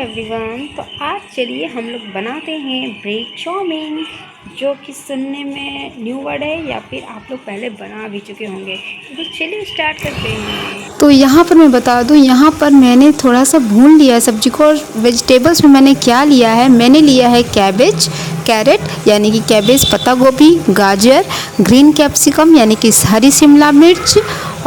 Everyone, तो आज चलिए हम लोग बनाते हैं ब्रेड चाउमीन, जो कि सुनने में न्यू वर्ड है या फिर आप लोग पहले बना भी चुके होंगे। तो चलिए स्टार्ट करते हैं। तो यहाँ पर मैं बता दूँ, यहाँ पर मैंने थोड़ा सा भून लिया है सब्जी को। और वेजिटेबल्स में मैंने क्या लिया है, मैंने लिया है कैबेज, कैरेट यानी कि कैबेज, पत्ता गोभी, गाजर, ग्रीन कैप्सिकम यानी कि हरी शिमला मिर्च,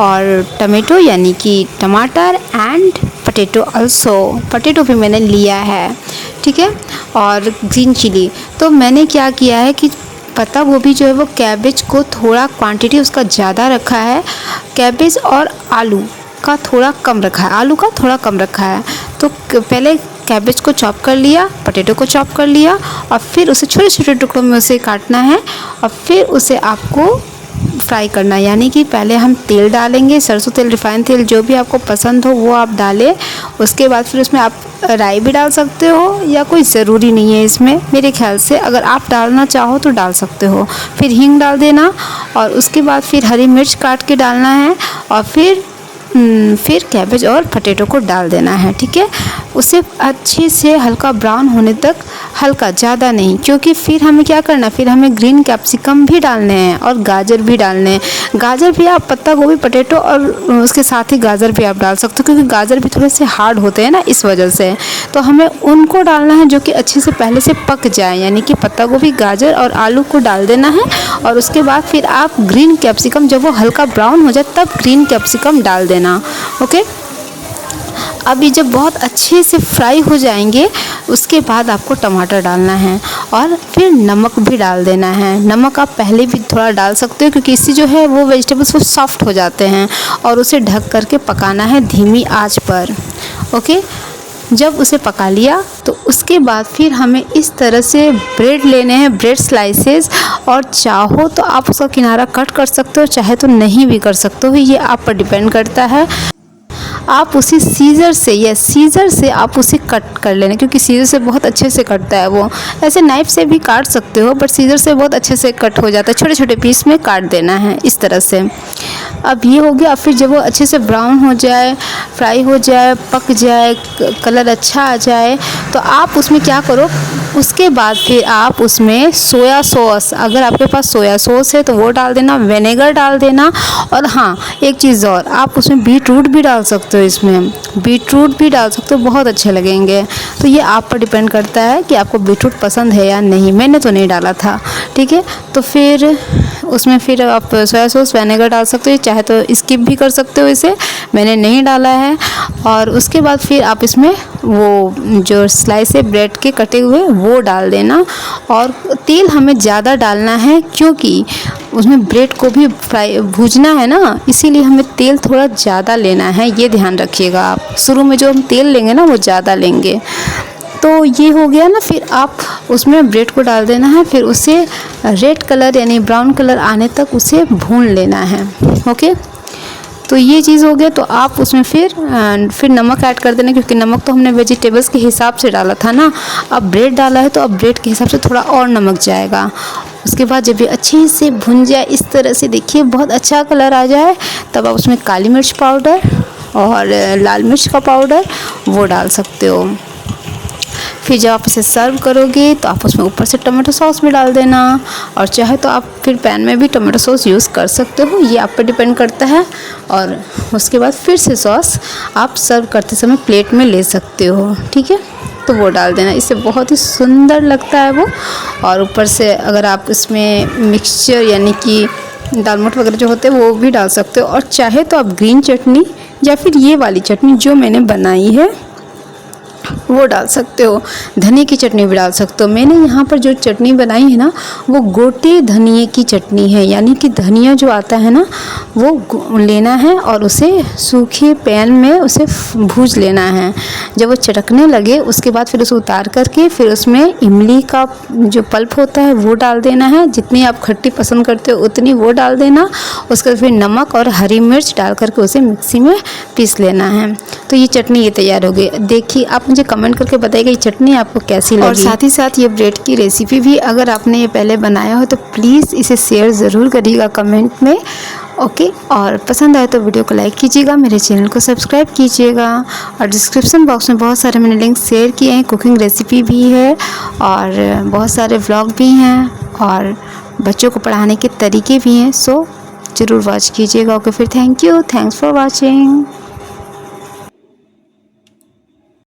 और टमाटो यानी कि टमाटर, एंड पटेटो ऑल्सो, पटेटो भी मैंने लिया है, ठीक है, और ग्रीन चिली। तो मैंने क्या किया है कि पत्ता गोभी जो है वो कैबेज को थोड़ा क्वांटिटी उसका ज़्यादा रखा है, कैबेज और आलू का थोड़ा कम रखा है, आलू का थोड़ा कम रखा है। तो पहले कैबेज को चॉप कर लिया, पटेटो को चॉप कर लिया, और फिर उसे छोटे छोटे टुकड़ों में उसे काटना है, और फिर उसे आपको फ्राई करना है। यानी कि पहले हम तेल डालेंगे, सरसों तेल, रिफाइंड तेल, जो भी आपको पसंद हो वो आप डालें। उसके बाद फिर उसमें आप राई भी डाल सकते हो, या कोई ज़रूरी नहीं है इसमें, मेरे ख्याल से अगर आप डालना चाहो तो डाल सकते हो। फिर हींग डाल देना, और उसके बाद फिर हरी मिर्च काट के डालना है, और फिर कैबेज और पटेटो को डाल देना है, ठीक है। उसे अच्छे से हल्का ब्राउन होने तक, हल्का, ज़्यादा नहीं, क्योंकि फिर हमें क्या करना, फिर हमें ग्रीन कैप्सिकम भी डालने हैं और गाजर भी डालने हैं। गाजर भी आप पत्ता गोभी, पटेटो और उसके साथ ही गाजर भी आप डाल सकते हो, क्योंकि गाजर भी थोड़े से हार्ड होते हैं ना, इस वजह से। तो हमें उनको डालना है जो कि अच्छे से पहले से पक जाए, यानी कि पत्ता गोभी, गाजर और आलू को डाल देना है। और उसके बाद फिर आप ग्रीन कैप्सिकम, जब वो हल्का ब्राउन हो जाए तब ग्रीन कैप्सिकम डाल देना, ओके। अब ये जब बहुत अच्छे से फ्राई हो जाएंगे, उसके बाद आपको टमाटर डालना है, और फिर नमक भी डाल देना है। नमक आप पहले भी थोड़ा डाल सकते हो, क्योंकि इससे जो है वो वेजिटेबल्स वो सॉफ्ट हो जाते हैं। और उसे ढक करके पकाना है धीमी आंच पर, ओके। जब उसे पका लिया तो उसके बाद फिर हमें इस तरह से ब्रेड लेने हैं, ब्रेड स्लाइसेस, और चाहो तो आप उसका किनारा कट कर सकते हो, चाहे तो नहीं भी कर सकते हो, ये आप पर डिपेंड करता है। आप उसी सीज़र से, या सीज़र से आप उसे कट कर लेना, क्योंकि सीज़र से बहुत अच्छे से कटता है वो। ऐसे नाइफ़ से भी काट सकते हो, बट सीज़र से बहुत अच्छे से कट हो जाता है। छोटे छोटे पीस में काट देना है इस तरह से। अब ये हो गया। फिर जब वो अच्छे से ब्राउन हो जाए, फ्राई हो जाए, पक जाए, कलर अच्छा आ जाए, तो आप उसमें क्या करो, उसके बाद फिर आप उसमें सोया सॉस, अगर आपके पास सोया सॉस है तो वो डाल देना, विनेगर डाल देना। और हाँ, एक चीज़ और, आप उसमें बीट रूट भी डाल सकते हो, इसमें बीट रूट भी डाल सकते हो, बहुत अच्छे लगेंगे। तो ये आप पर डिपेंड करता है कि आपको बीट रूट पसंद है या नहीं। मैंने तो नहीं डाला था, ठीक है। तो फिर उसमें फिर आप सोया सॉस, विनेगर डाल सकते हो, चाहे तो स्किप भी कर सकते हो इसे, मैंने नहीं डाला है। और उसके बाद फिर आप इसमें वो जो स्लाइस है ब्रेड के कटे हुए वो डाल देना। और तेल हमें ज़्यादा डालना है, क्योंकि उसमें ब्रेड को भी फ्राई भूजना है ना, इसीलिए हमें तेल थोड़ा ज़्यादा लेना है, ये ध्यान रखिएगा आप। शुरू में जो हम तेल लेंगे ना वो ज़्यादा लेंगे। तो ये हो गया ना, फिर आप उसमें ब्रेड को डाल देना है, फिर उसे रेड कलर यानी ब्राउन कलर आने तक उसे भून लेना है, ओके। तो ये चीज़ हो गया। तो आप उसमें फिर नमक ऐड कर देना, क्योंकि नमक तो हमने वेजिटेबल्स के हिसाब से डाला था ना। अब ब्रेड डाला है तो अब ब्रेड के हिसाब से थोड़ा और नमक जाएगा। उसके बाद जब ये अच्छे से भुन जाए, इस तरह से देखिए बहुत अच्छा कलर आ जाए, तब आप उसमें काली मिर्च पाउडर और लाल मिर्च का पाउडर वो डाल सकते हो। फिर जब आप इसे सर्व करोगे तो आप उसमें ऊपर से टमाटो सॉस भी डाल देना, और चाहे तो आप फिर पैन में भी टमाटो सॉस यूज़ कर सकते हो, ये आप पर डिपेंड करता है। और उसके बाद फिर से सॉस आप सर्व करते समय प्लेट में ले सकते हो, ठीक है। तो वो डाल देना, इससे बहुत ही सुंदर लगता है वो। और ऊपर से अगर आप इसमें मिक्सचर यानी कि दाल मोठ वगैरह जो होते हैं वो भी डाल सकते हो, और चाहे तो आप ग्रीन चटनी या फिर ये वाली चटनी जो मैंने बनाई है वो डाल सकते हो, धनिया की चटनी भी डाल सकते हो। मैंने यहाँ पर जो चटनी बनाई है ना, वो गोटे धनिए की चटनी है, यानी कि धनिया जो आता है ना वो लेना है, और उसे सूखे पैन में उसे भूज लेना है। जब वो चटकने लगे उसके बाद फिर उसे उतार करके फिर उसमें इमली का जो पल्प होता है वो डाल देना है, जितनी आप खट्टी पसंद करते हो उतनी वो डाल देना। उसके बाद फिर नमक और हरी मिर्च डाल करके उसे मिक्सी में पीस लेना है। तो ये चटनी ये तैयार हो गई। देखिए, आप मुझे कमेंट करके बताइएगा ये चटनी आपको कैसी लगी। और साथ ही साथ ये ब्रेड की रेसिपी भी अगर आपने ये पहले बनाया हो तो प्लीज़ इसे शेयर ज़रूर करिएगा कमेंट में। ओके, और पसंद आए तो वीडियो को लाइक कीजिएगा, मेरे चैनल को सब्सक्राइब कीजिएगा। और डिस्क्रिप्शन बॉक्स में बहुत सारे मैंने लिंक शेयर किए हैं, कुकिंग रेसिपी भी है और बहुत सारे व्लॉग भी हैं और बच्चों को पढ़ाने के तरीके भी हैं। सो ज़रूर वॉच कीजिएगा। ओके, फिर thank you, thanks for watching.